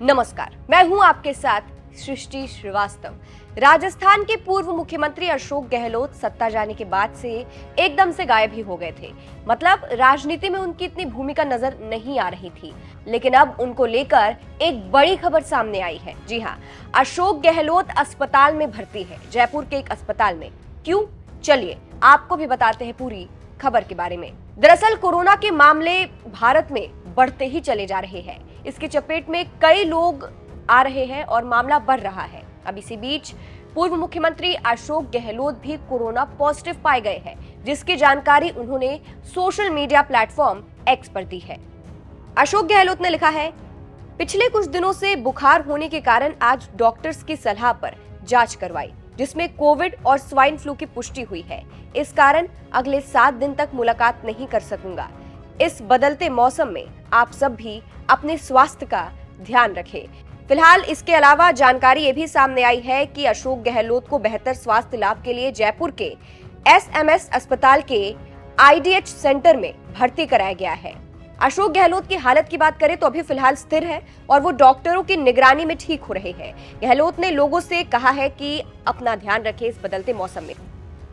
नमस्कार, मैं हूं आपके साथ सृष्टि श्रीवास्तव। राजस्थान के पूर्व मुख्यमंत्री अशोक गहलोत सत्ता जाने के बाद से एकदम से गायब ही हो गए थे। मतलब राजनीति में उनकी इतनी भूमिका नजर नहीं आ रही थी, लेकिन अब उनको लेकर एक बड़ी खबर सामने आई है। जी हां, अशोक गहलोत अस्पताल में भर्ती है, जयपुर के एक अस्पताल में। क्यों? चलिए आपको भी बताते हैं पूरी खबर के बारे में। दरअसल कोरोना के मामले भारत में बढ़ते ही चले जा रहे हैं। इसकी चपेट में कई लोग आ रहे हैं और मामला बढ़ रहा है। अब इसी बीच पूर्व मुख्यमंत्री अशोक गहलोत भी कोरोना पॉजिटिव पाए गए हैं, जिसकी जानकारी उन्होंने सोशल मीडिया प्लेटफॉर्म एक्स पर दी है। अशोक गहलोत ने लिखा है, पिछले कुछ दिनों से बुखार होने के कारण आज डॉक्टर्स की सलाह पर जांच करवाई, जिसमें कोविड और स्वाइन फ्लू की पुष्टि हुई है। इस कारण अगले 7 दिन तक मुलाकात नहीं कर सकूंगा। इस बदलते मौसम में आप सब भी अपने स्वास्थ्य का ध्यान रखें। फिलहाल इसके अलावा जानकारी ये भी सामने आई है कि अशोक गहलोत को बेहतर स्वास्थ्य लाभ के लिए जयपुर के एसएमएस अस्पताल के आईडीएच सेंटर में भर्ती कराया गया है। अशोक गहलोत की हालत की बात करें तो अभी फिलहाल स्थिर है और वो डॉक्टरों की निगरानी में ठीक हो रहे हैं। गहलोत ने लोगों से कहा है कि अपना ध्यान रखें इस बदलते मौसम में।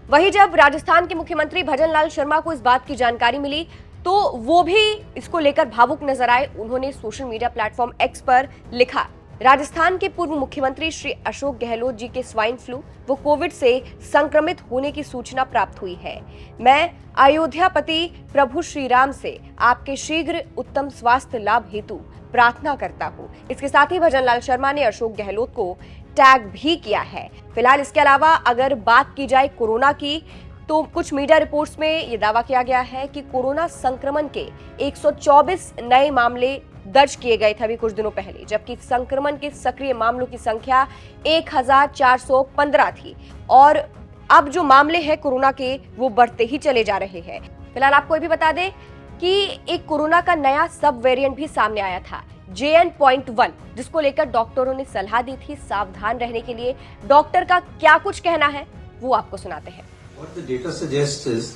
वहीं जब राजस्थान के मुख्यमंत्री भजनलाल शर्मा को इस बात की जानकारी मिली तो वो भी इसको लेकर भावुक नजर आए। उन्होंने सोशल मीडिया प्लेटफॉर्म एक्स पर लिखा, राजस्थान के पूर्व मुख्यमंत्री श्री अशोक गहलोत जी के स्वाइन फ्लू व कोविड से संक्रमित होने की सूचना प्राप्त हुई है। मैं अयोध्यापति प्रभु श्री राम से आपके शीघ्र उत्तम स्वास्थ्य लाभ हेतु प्रार्थना करता हूँ। इसके साथ ही भजनलाल शर्मा ने अशोक गहलोत को टैग भी किया है। फिलहाल इसके अलावा अगर बात की जाए कोरोना की, तो कुछ मीडिया रिपोर्ट्स में यह दावा किया गया है कि कोरोना संक्रमण के 124 नए मामले दर्ज किए गए थे अभी कुछ दिनों पहले, जबकि संक्रमण के सक्रिय मामलों की संख्या 1415 थी और अब जो मामले हैं कोरोना के वो बढ़ते ही चले जा रहे हैं। फिलहाल आपको ये भी बता दें कि एक कोरोना का नया सब वेरिएंट भी सामने आया था, JN.1, जिसको लेकर डॉक्टरों ने सलाह दी थी सावधान रहने के लिए। डॉक्टर का क्या कुछ कहना है वो आपको सुनाते हैं। What the data suggests is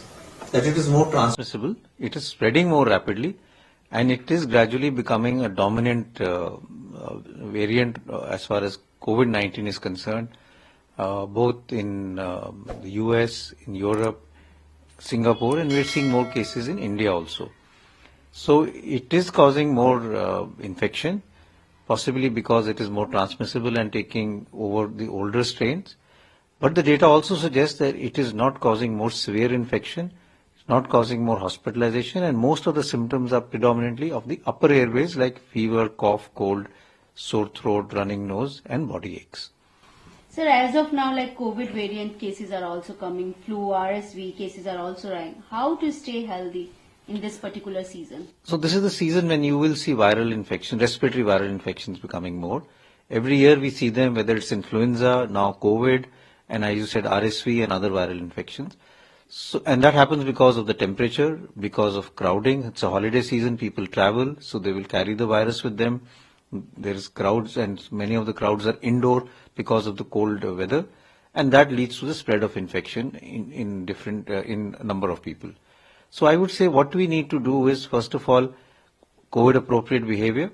that it is more transmissible, it is spreading more rapidly, and it is gradually becoming a dominant variant as far as COVID-19 is concerned, both in the US, in Europe, Singapore, and we are seeing more cases in India also. So it is causing more infection, possibly because it is more transmissible and taking over the older strains. But the data also suggests that it is not causing more severe infection, it's not causing more hospitalization, and most of the symptoms are predominantly of the upper airways like fever, cough, cold, sore throat, running nose, and body aches. Sir, as of now, like COVID variant cases are also coming, flu, RSV cases are also rising. How to stay healthy in this particular season? So this is the season when you will see viral infection, respiratory viral infections becoming more. Every year we see them, whether it's influenza, now COVID, and as you said, RSV and other viral infections. So, and that happens because of the temperature, because of crowding. It's a holiday season, people travel, so they will carry the virus with them. There is crowds, and many of the crowds are indoor because of the cold weather, and that leads to the spread of infection in different in a number of people. So I would say what we need to do is, first of all, COVID appropriate behavior.